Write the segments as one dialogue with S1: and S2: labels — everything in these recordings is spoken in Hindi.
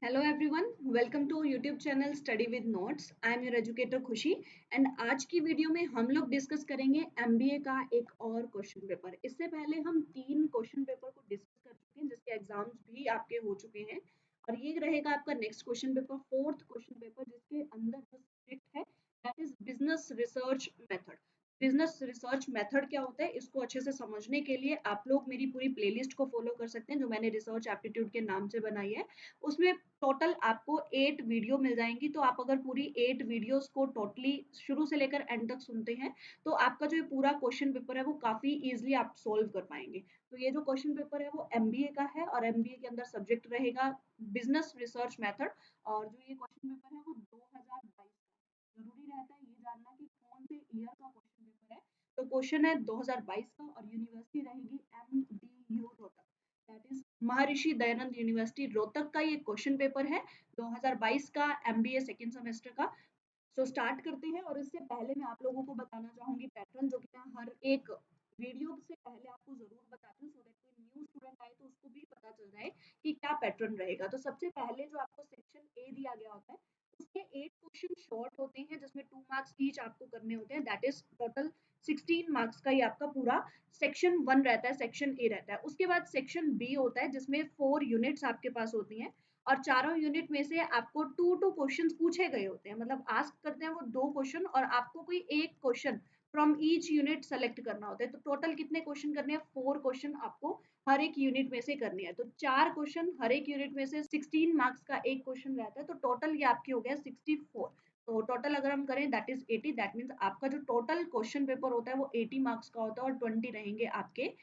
S1: Hello everyone, welcome to YouTube channel study with notes. I am your educator Khushi and आज की वीडियो में हम लोग डिस्कस करेंगे एमबीए का एक और क्वेश्चन पेपर। इससे पहले हम 3 क्वेश्चन पेपर को डिस्कस कर चुके हैं जिसके एग्जाम्स भी आपके हो चुके हैं और ये रहेगा आपका next question paper, fourth question paper, जिसके अंदर जो सब्जेक्ट है that is business research method. Business research method क्या होता है, इसको अच्छे से समझने के लिए आप लोग मेरी पूरी प्लेलिस्ट को फॉलो कर सकते हैं जो मैंने रिसर्च एप्टीट्यूड के नाम से बनाई है। उसमें टोटल आपको 8 वीडियो मिल जाएंगी। तो आप अगर पूरी 8 वीडियोस को टोटली शुरू से लेकर एंड तक सुनते हैं तो आपका जो ये पूरा क्वेश्चन पेपर है वो काफी इजीली आप सोल्व कर पाएंगे। तो ये जो क्वेश्चन पेपर है वो एमबीए का है और एमबीए के अंदर सब्जेक्ट रहेगा बिजनेस रिसर्च मेथड। और जो ये क्वेश्चन पेपर है वो 2022 का जरूरी रहता है ये जानना कि कौन से ईयर का क्वेश्चन पेपर है। तो क्वेश्चन है 2022 का और यूनिवर्सिटी रहेगी MDU Rohtak, that is Maharshi Dayanand university Rohtak का ये क्वेश्चन पेपर है 2022 का एमबीए सेकेंड सेमेस्टर का। सो स्टार्ट करते हैं और इससे पहले मैं आप लोगों को बताना चाहूंगी पैटर्न, जो कि मैं हर एक वीडियो से पहले आपको जरूर बताती हूँ सो दैट कोई न्यू स्टूडेंट आए तो उसको भी पता चल जाए कि क्या पैटर्न रहेगा। तो सबसे पहले जो आपको सेक्शन ए दिया गया होता है उसके 8 क्वेश्चन शॉर्ट होते हैं जिसमें 2 मार्क्स ईच आपको करने होते हैं, दैट इज टोटल 16 मार्क्स का ये आपका पूरा सेक्शन 1 रहता है, सेक्शन ए रहता है। उसके बाद सेक्शन बी होता है जिसमें 4 यूनिट्स आपके पास होती हैं और चारों यूनिट में से आपको टू टू क्वेश्चन पूछे गए होते हैं, मतलब आस्क करते हैं वो 2 क्वेश्चन और आपको कोई एक question from each unit select करना होता है। तो टोटल कितने क्वेश्चन करने हैं, 4 क्वेश्चन आपको हर एक यूनिट में से करनी है। तो 4 क्वेश्चन हर एक यूनिट में से 16 मार्क्स का एक क्वेश्चन रहता है, तो टोटल ये आपकी हो गया 64। तो टोटल अगर हम करें दैट इज 80, दैट मीन्स आपका जो टोटल क्वेश्चन पेपर होता है वो 80 मार्क्स का होता है और 20 रहेंगे आपके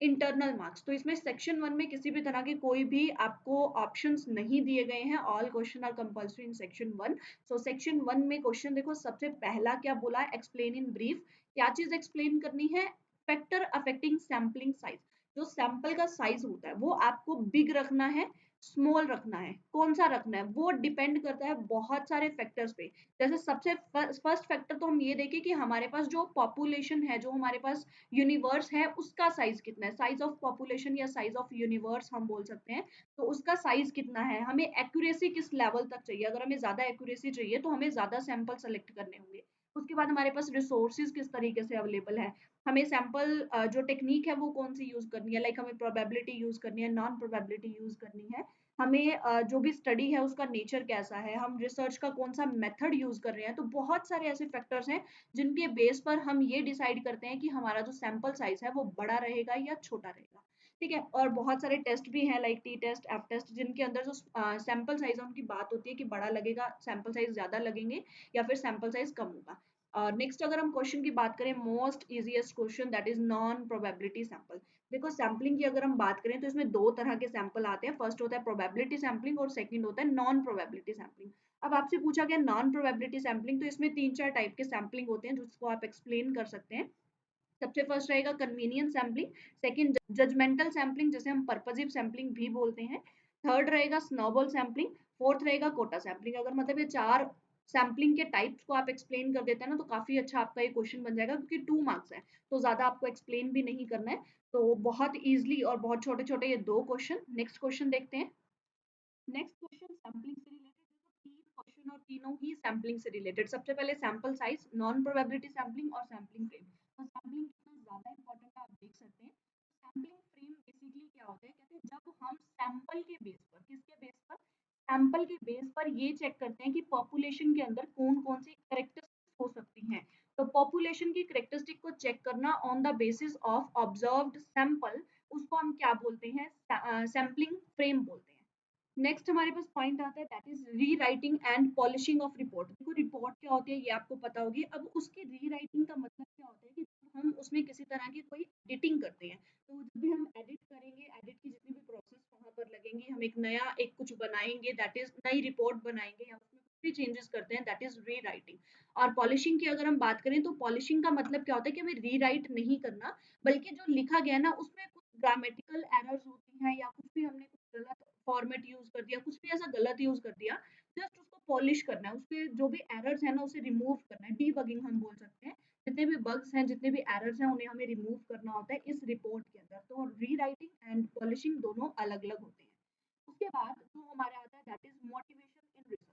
S1: इंटरनल मार्क्स। तो इसमें सेक्शन 1 में किसी भी तरह के कोई भी आपको ऑप्शंस नहीं दिए गए हैं, all question are compulsory in section 1। So section 1 में क्वेश्चन देखो, सबसे पहला क्या बोला है, एक्सप्लेन इन ब्रीफ। क्या चीज एक्सप्लेन करनी है, फैक्टर अफेक्टिंग सैम्पलिंग साइज। जो सैंपल का साइज होता है वो आपको बिग रखना है, स्मॉल रखना है, कौन सा रखना है वो डिपेंड करता है बहुत सारे फैक्टर्स पे। जैसे सबसे फर्स्ट फैक्टर तो हम ये देखें कि हमारे पास जो पॉपुलेशन है, जो हमारे पास यूनिवर्स है, उसका साइज कितना है, साइज ऑफ पॉपुलेशन या साइज ऑफ यूनिवर्स हम बोल सकते हैं। तो उसका साइज कितना है, हमें एक्यूरेसी किस लेवल तक चाहिए, अगर हमें ज्यादा एक्यूरेसी चाहिए तो हमें ज्यादा सैंपल सेलेक्ट करने होंगे। उसके बाद हमारे पास रिसोर्सेज किस तरीके से अवेलेबल है, हमें सैंपल जो टेक्निक है वो कौन सी यूज करनी है, लाइक हमें प्रोबेबिलिटी यूज करनी है, नॉन प्रोबेबिलिटी यूज करनी है, हमें जो भी स्टडी है उसका नेचर कैसा है, हम रिसर्च का कौन सा मेथड यूज कर रहे हैं। तो बहुत सारे ऐसे फैक्टर्स हैं जिनके बेस पर हम ये डिसाइड करते हैं कि हमारा जो सैंपल साइज है वो बड़ा रहेगा या छोटा रहेगा। ठीक है, और बहुत सारे टेस्ट भी हैं like T test, F test, जिनके अंदर जो सैंपल साइज है उनकी बात होती है कि बड़ा लगेगा, सैंपल साइज ज्यादा लगेंगे या फिर सैंपल साइज कम होगा। और नेक्स्ट अगर हम क्वेश्चन की बात करें, most easiest question that is non probability sample. देखो सैम्पलिंग की अगर हम बात करें तो इसमें 2 तरह के सैंपल आते हैं, फर्स्ट होता है प्रोबेबिलिटी सैंपलिंग और सेकंड होता है नॉन प्रोबेबिलिटी सैंपलिंग। अब आपसे पूछा गया नॉन प्रोबेबिलिटी सैंपलिंग, तो इसमें 3-4 टाइप के सैंपलिंग होते हैं जिसको आप एक्सप्लेन कर सकते हैं। सबसे फर्स्ट रहेगा convenience sampling, second judgemental sampling जिसे हम पर्पसिव सैंपलिंग भी बोलते हैं, थर्ड रहेगा स्नोबॉल सैंपलिंग, फोर्थ रहेगा कोटा सैंपलिंग। अगर मतलब ये 4 सैंपलिंग के टाइप्स को आप एक्सप्लेन कर देते हैं ना तो काफी अच्छा आपका ये क्वेश्चन बन जाएगा, क्योंकि 2 मार्क्स है तो ज्यादा आपको एक्सप्लेन भी नहीं करना है। तो बहुत इजीली और बहुत छोटे छोटे ये 2 क्वेश्चन। नेक्स्ट क्वेश्चन देखते हैं। नेक्स्ट क्वेश्चन सैम्पलिंग से रिलेटेड, देखो 3 क्वेश्चन और तीनों ही सैम्पलिंग से रिलेटेड। सबसे पहले sample size, non probability sampling और सैम्पलिंग फ्रेम। तो सैम्पलिंग कितना ज्यादा इंपॉर्टेंट है आप देख सकते हैं। सैम्पलिंग फ्रेम बेसिकली क्या होता है, कहते हैं जब हम सैंपल के बेस पर, किसके बेस पर, सैंपल के बेस पर ये चेक करते हैं कि पॉपुलेशन के अंदर कौन कौन सी करेक्टरिस्टिक्स हो सकती हैं। तो पॉपुलेशन की करेक्टरिस्टिक को चेक करना on the basis of observed sample, उसको हम क्या बोलते हैं, सैम्पलिंग फ्रेम बोलते हैं। नेक्स्ट हमारे पास पॉइंट आता है दैट इज री writing and polishing of report. देखो रिपोर्ट क्या होती है ये आपको पता होगी। अब उसके री राइटिंग का मतलब क्या होता है कि जब हम उसमें किसी तरह की कोई एडिटिंग करते हैं, तो जब भी हम एडिट करेंगे, एडिट की जितनी भी प्रोसेस वहां पर लगेंगी, हम एक नया एक कुछ बनाएंगे, दैट इज नई रिपोर्ट बनाएंगे या उसमें कुछ भी चेंजेस करते हैं, दैट इज री राइटिंग। और पॉलिशिंग की अगर हम बात करें तो पॉलिशिंग का मतलब क्या होता है कि हमें री राइट नहीं करना, बल्कि जो लिखा गया ना उसमें कुछ ग्रामेटिकल एरर्स होती हैं या कुछ भी हमने कुछ गलत फॉर्मेट यूज कर दिया, कुछ भी ऐसा गलत यूज कर दिया, जस्ट उसको पॉलिश करना है, उसके जो भी एरर्स है ना उसे रिमूव करना है, डीबगिंग हम बोल सकते हैं। जितने भी बग्स हैं, जितने भी एरर्स हैं, उन्हें हमें रिमूव करना होता है इस रिपोर्ट के अंदर। तो री राइटिंग एंड पॉलिशिंग दोनों अलग अलग होते हैं। उसके बाद जो हमारे आता है that is motivation in research.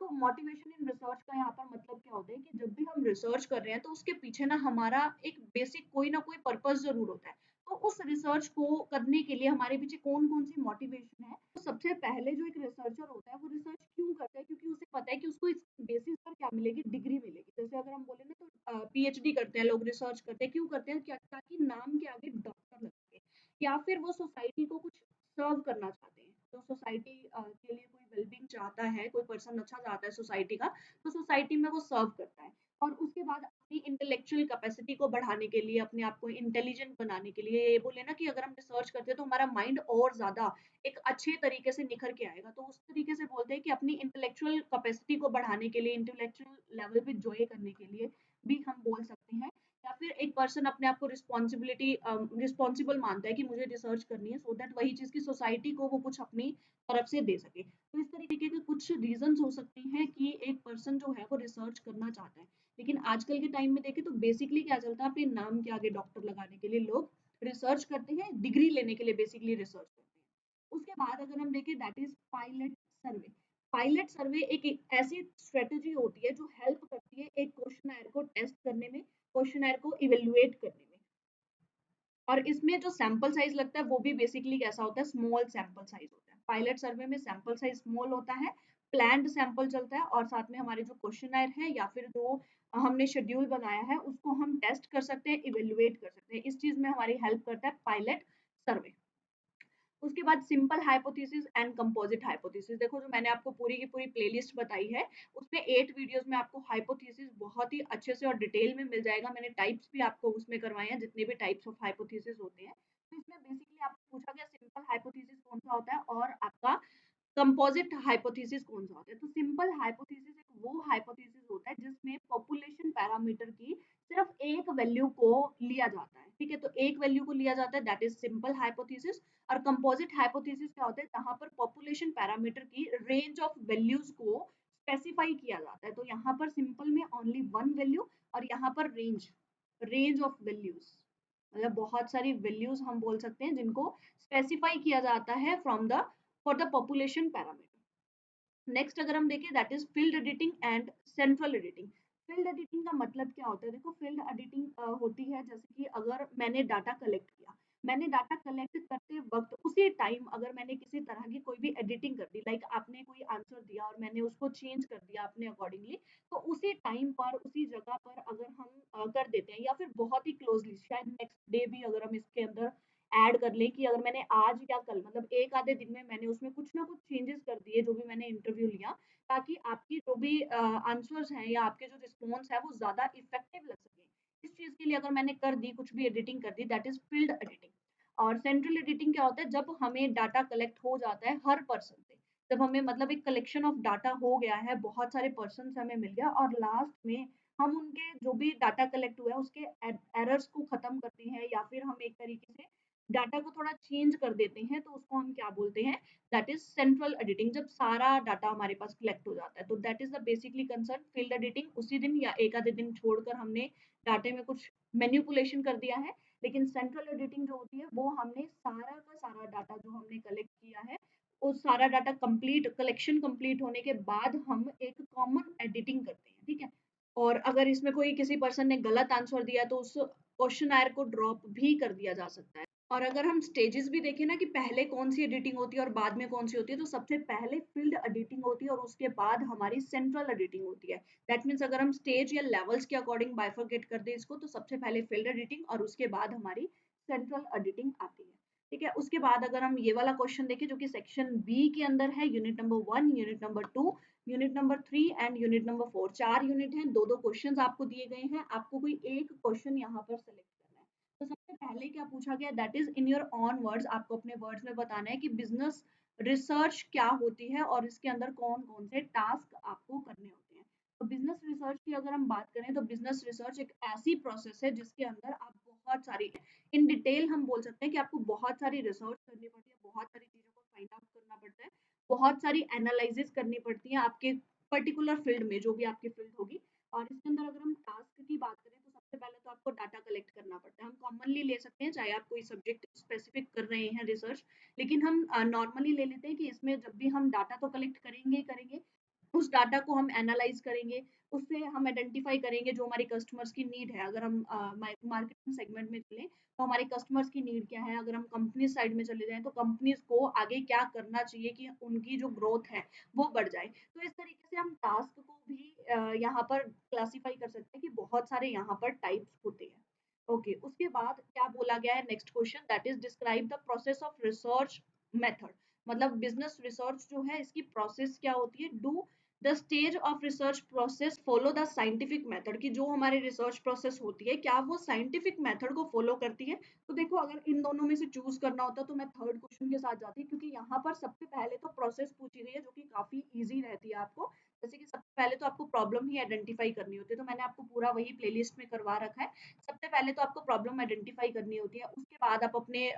S1: तो मोटिवेशन इन रिसर्च का यहाँ पर मतलब क्या होता है कि जब भी हम रिसर्च कर रहे हैं तो उसके पीछे ना हमारा एक बेसिक कोई ना कोई पर्पस जरूर होता है। तो उस रिसर्च को करने के लिए हमारे पीछे कौन कौन सी मोटिवेशन है। तो सबसे पहले जो एक रिसर्चर होता है वो रिसर्च क्यों करता है, क्योंकि उसे पता है कि उसको इस बेसिस पर क्या मिलेगी, डिग्री मिलेगी। जैसे अगर हम बोले ना तो पीएचडी करते हैं लोग, रिसर्च करते हैं, क्यों करते हैं, क्या ताकि नाम के आगे डॉक्टर लग सके, या फिर वो सोसाइटी को कुछ सर्व करना चाहते हैं। तो सोसाइटी के लिए कोई वेलबींग चाहता है, कोई पर्सन अच्छा चाहता है सोसाइटी का, तो सोसाइटी में वो सर्व करता है। और उसके बाद अपनी इंटेलेक्चुअल कैपेसिटी को बढ़ाने के लिए, अपने आप को इंटेलिजेंट बनाने के लिए, ये बोले ना कि अगर हम रिसर्च करते हैं तो हमारा माइंड और ज्यादा एक अच्छे तरीके से निखर के आएगा, तो उस तरीके से बोलते हैं कि अपनी इंटेलेक्चुअल कैपेसिटी को बढ़ाने के लिए, इंटेलेक्चुअल लेवल पे जोए करने के लिए भी हम बोल सकते हैं। या फिर एक पर्सन अपने आप को रिस्पॉन्सिबल मानता है कि मुझे रिसर्च करनी है, सो दैट वही चीज की सोसाइटी को वो कुछ अपनी तरफ से दे सके। तो इस तरीके के कुछ रीजंस हो सकते हैं कि एक पर्सन जो है वो रिसर्च करना चाहता है। लेकिन आजकल के टाइम में देखें तो बेसिकली क्या चलता है, अपने नाम के आगे डॉक्टर लगाने के लिए लोग रिसर्च करते हैं, डिग्री लेने के लिए बेसिकली रिसर्च करते हैं। उसके बाद अगर हम देखें that is pilot survey. Pilot survey एक ऐसी स्ट्रेटेजी होती है जो हेल्प करती है एक क्वेश्चनर को टेस्ट करने में, क्वेश्चनर को इवेलुएट करने में। और इसमें जो सैंपल साइज लगता है वो भी बेसिकली कैसा होता है, स्मॉल सैंपल साइज होता है। पायलट सर्वे में सैंपल साइज स्मॉल होता है, प्लान्ड सैंपल चलता है, और साथ में हमारे जो क्वेश्चनर है या फिर जो हमने शेड्यूल बनाया है उसको हम टेस्ट कर सकते हैं, इवेलुएट कर सकते हैं। इस चीज में हमारी हेल्प करता है पायलट सर्वे। उसके बाद simple hypothesis and composite hypothesis. देखो जो मैंने आपको पूरी की पूरी प्लेलिस्ट बताई है उसमें 8 वीडियोस में आपको हाइपोथेसिस बहुत ही अच्छे से और डिटेल में मिल जाएगा। मैंने टाइप्स भी आपको उसमें करवाए हैं, जितने भी टाइप्स ऑफ हाइपोथेसिस होते हैं। तो इसमें बेसिकली आपको पूछा गया सिंपल हाइपोथेसिस कौन सा होता है और आपका कंपोजिट हाइपोथेसिस कौन सा होता है। तो सिंपल हाइपोथेसिस एक वो हाइपोथेसिस होता है जिसमें पॉपुलेशन पैरामीटर की सिर्फ एक वैल्यू को लिया जाता है। ठीक है, तो एक वैल्यू को लिया जाता है, दैट इज सिंपल हाइपोथेसिस। और कंपोजिट हाइपोथेसिस क्या होता है, जहां पर पॉपुलेशन पैरामीटर की रेंज ऑफ वैल्यूज को स्पेसिफाई किया जाता है। तो यहाँ पर सिंपल में ओनली वन वैल्यू, और यहाँ पर रेंज, रेंज ऑफ वैल्यूज, मतलब बहुत सारी वैल्यूज हम बोल सकते हैं जिनको स्पेसिफाई किया जाता है from the for the population parameter. Next अगर हम देखें that is field editing and central editing. Field editing का मतलब क्या होता है, देखो फील्ड एडिटिंग होती है जैसे कि अगर मैंने डाटा कलेक्ट किया, मैंने डाटा कलेक्ट करते वक्त उसी टाइम अगर मैंने किसी तरह की कोई भी एडिटिंग कर दी, लाइक आपने कोई आंसर दिया और मैंने उसको चेंज कर दिया अपने अकॉर्डिंगली, तो उसी टाइम पर उसी जगह पर अगर हम कर देते हैं, या फिर बहुत ही क्लोजली शायद नेक्स्ट डे भी अगर हम इसके अंदर ऐड कर लें कि अगर मैंने आज या कल मतलब एक आधे दिन में मैंने उसमें कुछ ना कुछ चेंजेस कर दिए जो भी मैंने इंटरव्यू लिया, ताकि आपकी जो भी आंसर्स हैं या आपके जो रिस्पॉन्स है वो ज्यादा इफेक्टिव लग सके, इस चीज के लिए अगर मैंने कर दी कुछ भी एडिटिंग कर दी, दैट इज फील्ड एडिटिंग। और सेंट्रल एडिटिंग क्या होता है, जब हमें डाटा कलेक्ट हो जाता है हर पर्सन से, जब हमें मतलब एक कलेक्शन ऑफ डाटा हो गया है, बहुत सारे पर्सन से हमें मिल गया, और लास्ट में हम उनके जो भी डाटा कलेक्ट हुआ है उसके एरर्स को खत्म करते हैं, या फिर हम एक तरीके से डाटा को थोड़ा चेंज कर देते हैं, तो उसको हम क्या बोलते हैं, दैट इज सेंट्रल एडिटिंग। जब सारा डाटा हमारे पास कलेक्ट हो जाता है, तो that is the basically concern field editing. उसी दिन या एक आधे दिन छोड़कर हमने डाटे में कुछ मैन्युपुलेशन कर दिया है। लेकिन सेंट्रल एडिटिंग जो होती है वो हमने सारा का सारा डाटा जो हमने कलेक्ट किया है, वो सारा डाटा कंप्लीट कलेक्शन कंप्लीट होने के बाद हम एक कॉमन एडिटिंग करते हैं। ठीक है, और अगर इसमें कोई किसी पर्सन ने गलत आंसर दिया तो उस क्वेश्चन को ड्रॉप भी कर दिया जा सकता है। और अगर हम स्टेजेस भी देखें ना कि पहले कौन सी एडिटिंग होती है और बाद में कौन सी होती है, तो सबसे पहले फील्ड एडिटिंग होती है और उसके बाद हमारी सेंट्रल एडिटिंग होती है। दैट मीन्स अगर हम स्टेज या लेवल्स के अकॉर्डिंग बाइफरकेट कर दें इसको, तो सबसे पहले फील्ड एडिटिंग और उसके बाद हमारी सेंट्रल एडिटिंग आती है। ठीक है, उसके बाद अगर हम ये वाला क्वेश्चन देखें जो कि सेक्शन बी के अंदर है, unit number 1, unit number 2, unit number 3 and unit number 4, 4 unit हैं, दो दो क्वेश्चंस आपको दिए गए हैं, आपको कोई एक क्वेश्चन यहाँ पर सेलेक्ट करना है। तो सबसे पहले क्या पूछा गया, that is in your on words, आपको अपने वर्ड्स में बताना है कि बिजनेस रिसर्च क्या होती है और इसके अंदर कौन कौन से टास्क आपको करने होते हैं। तो बिजनेस रिसर्च की अगर हम बात करें तो बिजनेस रिसर्च एक ऐसी प्रोसेस है जिसके अंदर आप बहुत सारी, इन डिटेल हम बोल सकते हैं कि आपको बहुत सारी रिसर्च करनी पड़ती है, बहुत सारी चीजों को फाइंड आउट करना पड़ता है, बहुत सारी एनालिसिस करनी पड़ती है आपके पर्टिकुलर फील्ड में, जो भी आपकी फील्ड होगी। और इसके अंदर अगर हम टास्क की बात करें तो सबसे पहले तो आपको डाटा कलेक्ट करना पड़ता है। हम कॉमनली ले सकते हैं, चाहे आप कोई सब्जेक्ट स्पेसिफिक कर रहे हैं रिसर्च, लेकिन हम नॉर्मली ले लेते हैं कि इसमें जब भी हम डाटा तो कलेक्ट करेंगे ही करेंगे, उस डाटा को हम एनालाइज करेंगे, उससे हम आइडेंटिफाई करेंगे जो हमारी कस्टमर्स की नीड है। अगर हम मार्केटिंग सेगमेंट में चलें तो हमारे कस्टमर्स की नीड क्या है, अगर हम कंपनी साइड में चले जाएं तो कंपनीज को आगे क्या करना चाहिए कि उनकी जो ग्रोथ है वो बढ़ जाए। तो इस तरीके से हम टास्क को भी यहाँ पर क्लासीफाई कर सकते हैं कि बहुत सारे यहाँ पर टाइप्स होते हैं। ओके, उसके बाद क्या बोला गया है next question, that is describe the process of research method. मतलब बिजनेस रिसर्च जो है इसकी प्रोसेस क्या होती है। Do the stage of research process follow the scientific method, की जो हमारी रिसर्च प्रोसेस होती है क्या वो साइंटिफिक मेथड को फॉलो करती है। तो देखो, अगर इन दोनों में से चूज करना होता तो मैं थर्ड क्वेश्चन के साथ जाती, क्योंकि यहाँ पर सबसे पहले तो प्रोसेस पूछी गई है जो कि काफी इजी रहती है आपको। जैसे कि सबसे पहले तो आपको प्रॉब्लम ही आइडेंटिफाई करनी होती है, तो मैंने आपको पूरा वही प्लेलिस्ट में करवा रखा है। सबसे पहले तो आपको प्रॉब्लम आइडेंटिफाई करनी होती है, उसके बाद आप अपने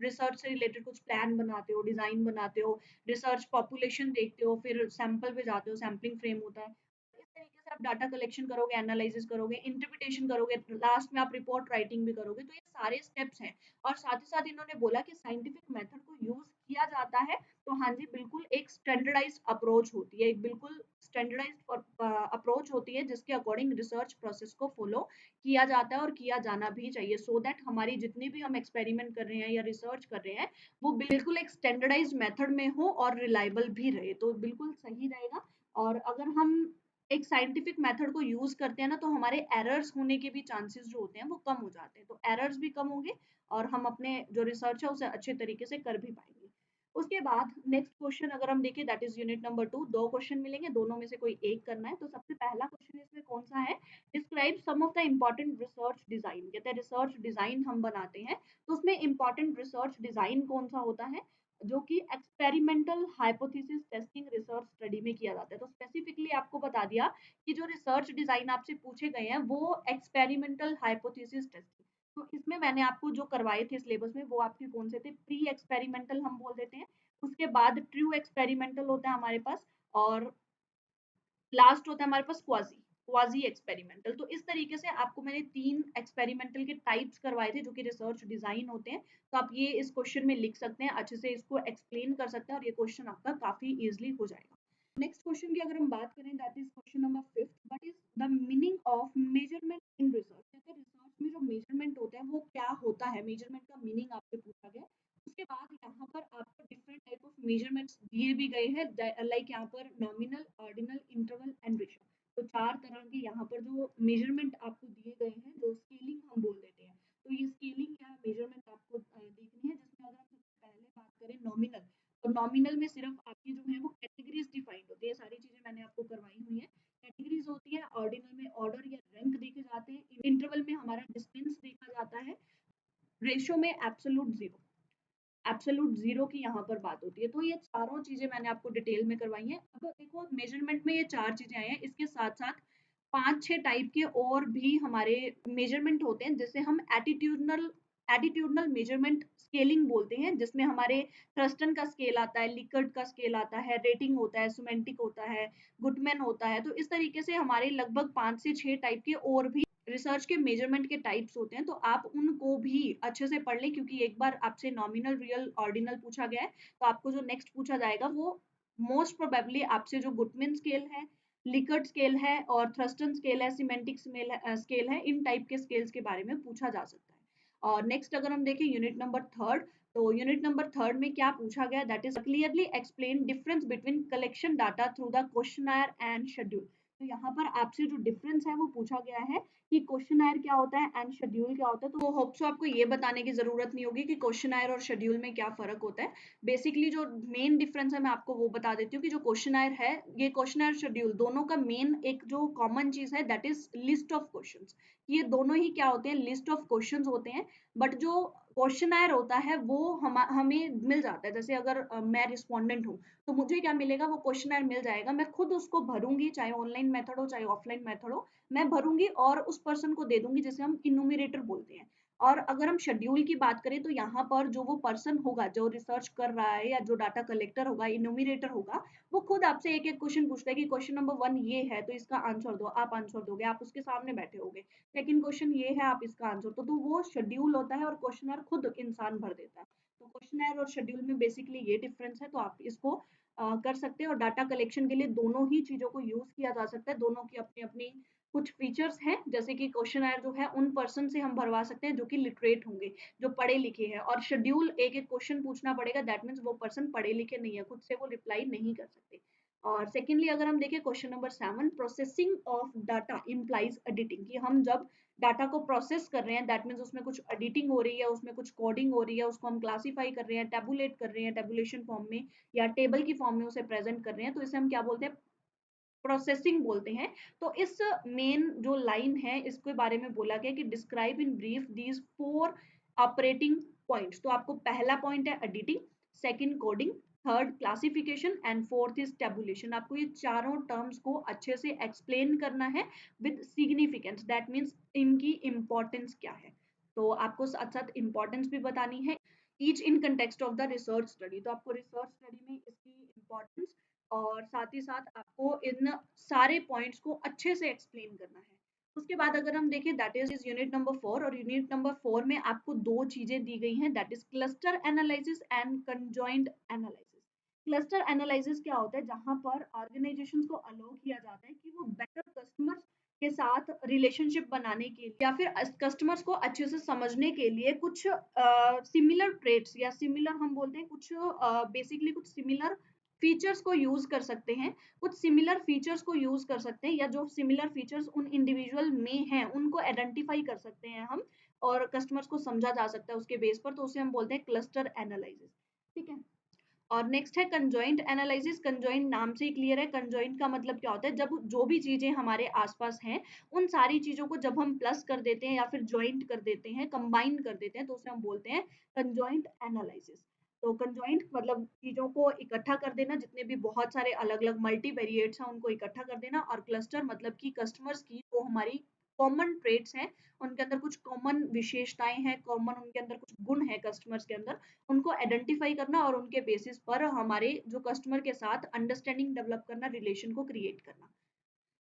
S1: रिसर्च से रिलेटेड कुछ प्लान बनाते हो, डिजाइन बनाते हो, रिसर्च पॉपुलेशन देखते हो, फिर सैंपल पे जाते हो, सैम्पलिंग फ्रेम होता है। इस तरीके से आप डाटा कलेक्शन करोगे, एनालिसिस करोगे, इंटरप्रिटेशन करोगे, लास्ट में आप रिपोर्ट राइटिंग भी करोगे। तो ये सारे स्टेप्स हैं। और साथ ही साथ इन्होंने बोला कि साइंटिफिक मेथड को यूज किया जाता है। तो हाँ जी, बिल्कुल एक स्टैंडर्डाइज्ड अप्रोच होती है, एक बिल्कुल स्टैंडर्डाइज्ड अप्रोच होती है जिसके अकॉर्डिंग रिसर्च प्रोसेस को फॉलो किया जाता है और किया जाना भी चाहिए, सो दैट हमारी जितनी भी हम एक्सपेरिमेंट कर रहे हैं या रिसर्च कर रहे हैं वो बिल्कुल एक स्टैंडर्डाइज्ड मेथड में हो और रिलायबल भी रहे, तो बिल्कुल सही रहेगा। और अगर हम एक साइंटिफिक मेथड को यूज करते हैं ना, तो हमारे एरर्स होने के भी चांसेस जो होते हैं वो कम हो जाते हैं, तो एरर्स भी कम होंगे और हम अपने जो रिसर्च है उसे अच्छे तरीके से कर भी पाएंगे। उसके बाद नेक्स्ट क्वेश्चन अगर हम देखें, दैट इज यूनिट नंबर 2। दो क्वेश्चन मिलेंगे, दोनों में से कोई एक करना है। तो सबसे पहला क्वेश्चन इसमें कौन सा है, describe some of the important research design. कहते हैं रिसर्च डिजाइन हम बनाते हैं, तो उसमें इम्पोर्टेंट रिसर्च डिजाइन कौन सा होता है, जो कि experimental hypothesis testing research study में किया जाता है। तो स्पेसिफिकली आपको बता दिया कि जो रिसर्च डिजाइन आपसे पूछे गए हैं वो एक्सपेरिमेंटल हाइपोथेसिस टेस्टिंग। तो इसमें मैंने आपको जो करवाए थे सिलेबस में वो आपके कौन से थे, प्री एक्सपेरिमेंटल हम बोल देते हैं, उसके बाद ट्रू एक्सपेरिमेंटल होता है हमारे पास, और लास्ट होता है हमारे पास क्वाजी क्वाजी एक्सपेरिमेंटल। तो इस तरीके से आपको मैंने 3 एक्सपेरिमेंटल के टाइप्स करवाए थे जो कि रिसर्च डिजाइन होते हैं। तो आप ये इस क्वेश्चन में लिख सकते हैं, अच्छे से इसको एक्सप्लेन कर सकते हैं और ये क्वेश्चन आपका काफी इजिली हो जाएगा। नेक्स्ट क्वेश्चन की अगर हम बात करें, that is question number 5, what is the meaning of measurement in research. कहते हैं रिसर्च में जो मेजरमेंट होता है वो क्या होता है, मेजरमेंट का मीनिंग आपसे पूछा गया। उसके बाद यहाँ पर आपको डिफरेंट टाइप ऑफ मेजरमेंट्स दिए भी गए हैं, लाइक यहाँ पर nominal, ordinal, interval and ratio. तो 4 तरह के यहाँ पर जो मेजरमेंट आपको दिए गए हैं, जो स्केलिंग हम बोल देते हैं। तो ये स्केलिंग या मेजरमेंट आपको देखनी है, जिसमें अगर हम सबसे पहले बात करें नॉमिनल, तो नॉमिनल में सिर्फ आपकी जो है वो कैटेगरीज डिफाइंड होती है। सारी चीजें मैंने आपको करवाई हुई है। कैटेगरीज होती है, ऑर्डिनल में ऑर्डर या रैंक देखे जाते हैं, इंटरवल में हमारा डिस्टेंस देखा जाता है, रेशियो में एब्सोल्यूट जीरो की यहाँ पर बात होती है। तो ये चारों चीजें मैंने आपको डिटेल में करवाई हैं। अब देखो, मेजरमेंट में ये 4 चीजें आई हैं, इसके साथ साथ 5-6 टाइप के और भी हमारे मेजरमेंट होते हैं, जिसे हम एटीट्यूडनल एटीट्यूडनल मेजरमेंट स्केलिंग बोलते हैं, जिसमें हमारे थ्रस्टन का स्केल आता है, लिकर्ट का स्केल आता है, रेटिंग होता है, सिमेंटिक होता है, गुटमैन होता है। तो इस तरीके से हमारे लगभग 5 से 6 टाइप के और भी रिसर्च के मेजरमेंट के टाइप्स होते हैं। तो आप उनको भी अच्छे से पढ़ लें, क्योंकि एक बार आपसे नॉमिनल, रियल, ऑर्डिनल पूछा गया है, तो आपको जो नेक्स्ट पूछा जाएगा वो मोस्ट प्रोबेबली आपसे जो गुटमैन स्केल है, लिकर्ट स्केल है और थ्रस्टन स्केल है, सिमेंटिक स्केल है, इन टाइप के स्केल्स के बारे में पूछा जा सकता है। और नेक्स्ट अगर हम देखें यूनिट नंबर 3, तो यूनिट नंबर 3 में क्या पूछा गया, that is clearly explain difference between collection data through the questionnaire and schedule. तो यहाँ पर आपसे जो डिफरेंस है वो पूछा गया है कि क्वेश्चनर क्या होता है एंड शेड्यूल क्या होता है। तो होप सो आपको ये बताने की जरूरत नहीं होगी कि क्वेश्चनर और शेड्यूल में क्या फर्क होता है। बेसिकली जो मेन डिफरेंस है मैं आपको वो बता देती हूँ कि जो क्वेश्चनर है, ये क्वेश्चनर शेड्यूल दोनों का मेन एक जो कॉमन चीज है, that is list of questions. ये दोनों ही क्या होते हैं, लिस्ट ऑफ क्वेश्चंस होते हैं। बट जो क्वेश्चनर होता है वो हमें मिल जाता है। जैसे अगर मैं रिस्पोंडेंट हूँ तो मुझे क्या मिलेगा, वो क्वेश्चनर मिल जाएगा, मैं खुद उसको भरूंगी, चाहे ऑनलाइन मेथड हो चाहे ऑफलाइन मेथड हो, मैं भरूंगी और उस पर्सन को दे दूंगी, जिसे हम इन्यूमरेटर बोलते हैं। और अगर हम शेड्यूल की बात करें तो यहाँ पर जो वो पर्सन होगा जो रिसर्च कर रहा है या जो डाटा कलेक्टर होगा, इन्यूमरेटर होगा, वो खुद आपसे एक एक क्वेश्चन पूछता है कि क्वेश्चन नंबर 1 ये है तो इसका आंसर दो, आप आंसर दोगे, आप उसके सामने बैठे होगे। सेकंड क्वेश्चन ये है, आप इसका आंसर दो। तो वो शेड्यूल होता है और क्वेश्चनर खुद इंसान भर देता है। तो क्वेश्चनर और शेड्यूल में बेसिकली ये डिफरेंस है, तो आप इसको कर सकते हैं। और डाटा कलेक्शन के लिए दोनों ही चीजों को यूज किया जा सकता है, दोनों की अपनी अपनी कुछ फीचर्स हैं। जैसे कि क्वेश्चनर जो है उन पर्सन से हम भरवा सकते हैं जो कि लिटरेट होंगे, जो पढ़े लिखे हैं, और शेड्यूल एक एक क्वेश्चन पूछना पड़ेगा, दैट मीन्स वो पर्सन पढ़े लिखे नहीं है, खुद से वो रिप्लाई नहीं कर सकते। और सेकेंडली अगर हम देखें question number 7, processing of data implies editing, कि हम जब डाटा को प्रोसेस कर रहे हैं दैट मीन्स उसमें कुछ एडिटिंग हो रही है, उसमें कुछ कोडिंग हो रही है, उसको हम क्लासीफाई कर रहे हैं, टेबुलेट कर रहे हैं टेबुलेशन फॉर्म में या टेबल की फॉर्म में उसे प्रेजेंट कर रहे हैं, तो इसे हम क्या बोलते हैं, प्रोसेसिंग बोलते हैं। तो इस मेन जो लाइन है इसके बारे में बोला गया कि describe in brief these 4 operating points. तो आपको पहला पॉइंट है editing, second coding, third classification and fourth is tabulation. आपको ये चारों टर्म्स को अच्छे से एक्सप्लेन करना है विद सिग्निफिकेंस, दैट मीन्स इनकी इंपॉर्टेंस क्या है। तो आपको साथ साथ इंपॉर्टेंस भी बतानी है, each in context of the research study. तो आपको रिसर्च स्टडी में इसकी इंपॉर्टेंस और साथ ही साथ आपको इन सारे पॉइंट्स को अच्छे से एक्सप्लेन करना है। उसके बाद अगर हम देखें दैट इज यूनिट नंबर 4, और यूनिट नंबर 4 में आपको दो चीजें दी गई हैं, that is cluster analysis and conjoint analysis. Cluster analysis क्या होता है, जहां पर ऑर्गेनाइजेशंस को अलाउ किया जाता है कि वो बेटर कस्टमर्स के साथ रिलेशनशिप बनाने के लिए या फिर कस्टमर्स को अच्छे से समझने के लिए कुछ सिमिलर ट्रेड्स या सिमिलर हम बोलते हैं कुछ बेसिकली कुछ सिमिलर फीचर्स को यूज कर सकते हैं, कुछ सिमिलर फीचर्स को यूज कर सकते हैं, या जो सिमिलर फीचर्स उन इंडिविजुअल में हैं उनको आइडेंटिफाई कर सकते हैं हम, और कस्टमर्स को समझा जा सकता है उसके बेस पर, तो उसे हम बोलते हैं क्लस्टर एनालिसिस। ठीक है। और नेक्स्ट है कंजॉइंट एनालिसिस। कंजॉइंट नाम से ही क्लियर है, कंजॉइंट का मतलब क्या होता है, जब जो भी चीजें हमारे आसपास हैं उन सारी चीजों को जब हम प्लस कर देते हैं या फिर ज्वाइंट कर देते हैं, कंबाइन कर देते हैं, तो उसे हम बोलते हैं कंजॉइंट एनालिसिस। तो कंजॉइंट मतलब चीजों को इकट्ठा कर देना, जितने भी बहुत सारे अलग अलग मल्टीवेरिएट्स हैं उनको इकट्ठा कर देना, और क्लस्टर मतलब कि कस्टमर्स की जो हमारी कॉमन ट्रेड्स हैं, उनके अंदर कुछ कॉमन विशेषताएं हैं, कॉमन उनके अंदर कुछ गुण है कस्टमर्स के अंदर, उनको आइडेंटिफाई करना और उनके बेसिस पर हमारे जो कस्टमर के साथ अंडरस्टैंडिंग डेवलप करना, रिलेशन को क्रिएट करना।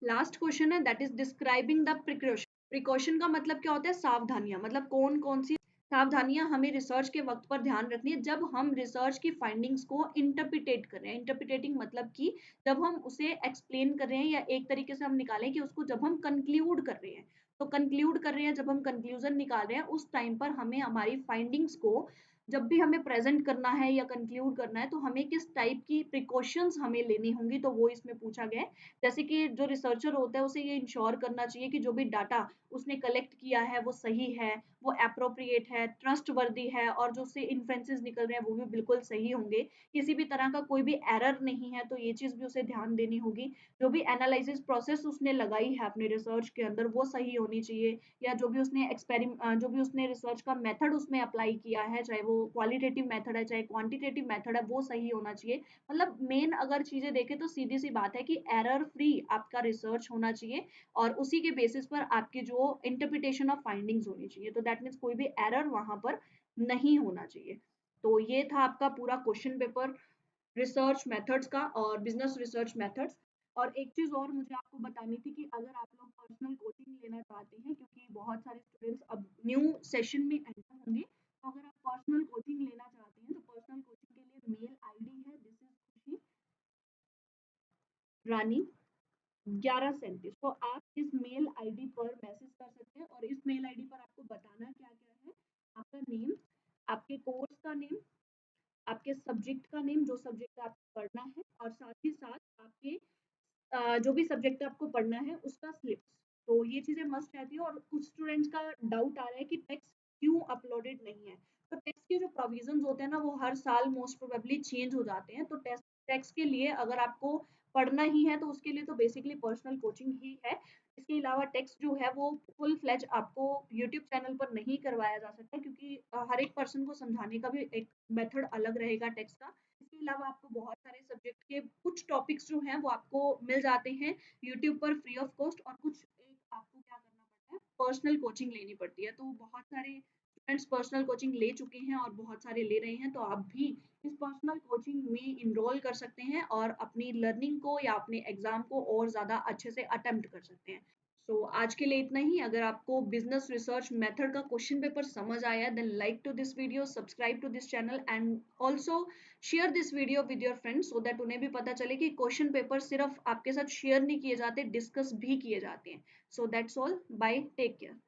S1: लास्ट क्वेश्चन है that is describing the precaution. Precaution का मतलब क्या होता है, सावधानियां, मतलब कौन कौन सी सावधानियां हमें रिसर्च के वक्त पर ध्यान रखनी है जब हम रिसर्च की फाइंडिंग्स को इंटरप्रिटेट कर रहे हैं। इंटरप्रिटेटिंग मतलब कि जब हम उसे एक्सप्लेन कर रहे हैं या एक तरीके से हम निकालें कि उसको जब हम कंक्लूड कर रहे हैं, तो कंक्लूड कर रहे हैं, जब हम कंक्लूजन निकाल रहे हैं उस टाइम पर हमें हमारी फाइंडिंग्स को जब भी हमें प्रेजेंट करना है या कंक्लूड करना है तो हमें किस टाइप की प्रिकॉशंस हमें लेनी होंगी, तो वो इसमें पूछा गया है। जैसे कि जो रिसर्चर होता है उसे ये इंश्योर करना चाहिए कि जो भी डाटा उसने कलेक्ट किया है वो सही है, वो एप्रोप्रिएट है, ट्रस्टवर्दी है, और जो उससे इन्फ्रेंसेस निकल रहे हैं वो भी बिल्कुल सही होंगे, किसी भी तरह का कोई भी एरर नहीं है, तो ये चीज भी उसे ध्यान देनी होगी। जो भी एनालिसिस प्रोसेस उसने लगाई है अपने रिसर्च के अंदर वो सही होनी चाहिए, या जो भी उसने रिसर्च का मेथड उसमें अप्लाई किया है, चाहे वो क्वालिटेटिव मेथड है चाहे क्वांटिटेटिव मेथड है, वो सही होना चाहिए। मतलब मेन अगर चीजें देखें तो सीधी सी बात है कि एरर फ्री आपका रिसर्च होना चाहिए, और उसी के बेसिस पर आपकी जो इंटरप्रिटेशन ऑफ फाइंडिंग्स होनी चाहिए, तो दैट मीन्स कोई भी एरर वहां पर नहीं होना चाहिए। तो ये था आपका पूरा क्वेश्चन पेपर रिसर्च मेथड्स का और बिजनेस रिसर्च मेथड्स। और एक चीज और मुझे आपको बतानी थी कि अगर आप लोग पर्सनल कोचिंग लेना चाहते हैं, क्योंकि बहुत सारे स्टूडेंट्स अब न्यू सेशन में एंटर होंगे, तो अगर आप पर्सनल कोचिंग लेना चाहते हैं तो पर्सनल कोचिंग के लिए मेल आईडी है, दिस इज खुशी रानी 1137। तो आप इस मेल आईडी पर मैसेज कर सकते हैं, और इस मेल आईडी पर आपको बताना क्या क्या है, आपका नेम, आपके कोर्स का नेम, आपके सब्जेक्ट का नेम, जो सब्जेक्ट आपको पढ़ना है, और साथ ही साथ आपके जो भी सब्जेक्ट आपको पढ़ना है उसका स्लिप्स। तो ये चीजें मस्ट रहती है। और कुछ स्टूडेंट्स का डाउट आ रहा है कि टेक्स्ट क्यों अपलोडेड नहीं है। तो टेक्स्ट के जो प्रोविजंस होते हैं ना वो हर साल मोस्ट प्रोबेबली चेंज हो जाते हैं, तो टेक्स्ट के लिए अगर आपको पढ़ना ही है तो उसके लिए तो बेसिकली पर्सनल कोचिंग ही है। इसके अलावा टेक्स्ट जो है वो फुल फ्लेज आपको यूट्यूब चैनल पर नहीं करवाया जा सकता, क्योंकि हर एक पर्सन को समझाने का भी एक मेथड अलग रहेगा टेक्स्ट का। इसके अलावा आपको बहुत सारे सब्जेक्ट के कुछ टॉपिक्स जो हैं वो आपको मिल जाते हैं यूट्यूब पर फ्री ऑफ कॉस्ट, और कुछ एक आपको क्या करना पड़ता है, पर्सनल कोचिंग लेनी पड़ती है। तो बहुत सारे फ्रेंड्स पर्सनल कोचिंग ले चुके हैं और बहुत सारे ले रहे हैं, तो आप भी इस पर्सनल कोचिंग में इनरोल कर सकते हैं और अपनी लर्निंग को या अपने एग्जाम को और ज़्यादा अच्छे से अटेम्प्ट कर सकते हैं। सो आज के लिए इतना ही। अगर आपको बिजनेस रिसर्च मेथड का क्वेश्चन पेपर समझ आया, then like to this video, subscribe to this channel and also share this video with your friends so that उन्हें भी पता चले कि क्वेश्चन पेपर सिर्फ आपके साथ शेयर नहीं किए जाते, डिस्कस भी किए जाते हैं। So that's all, bye, take care.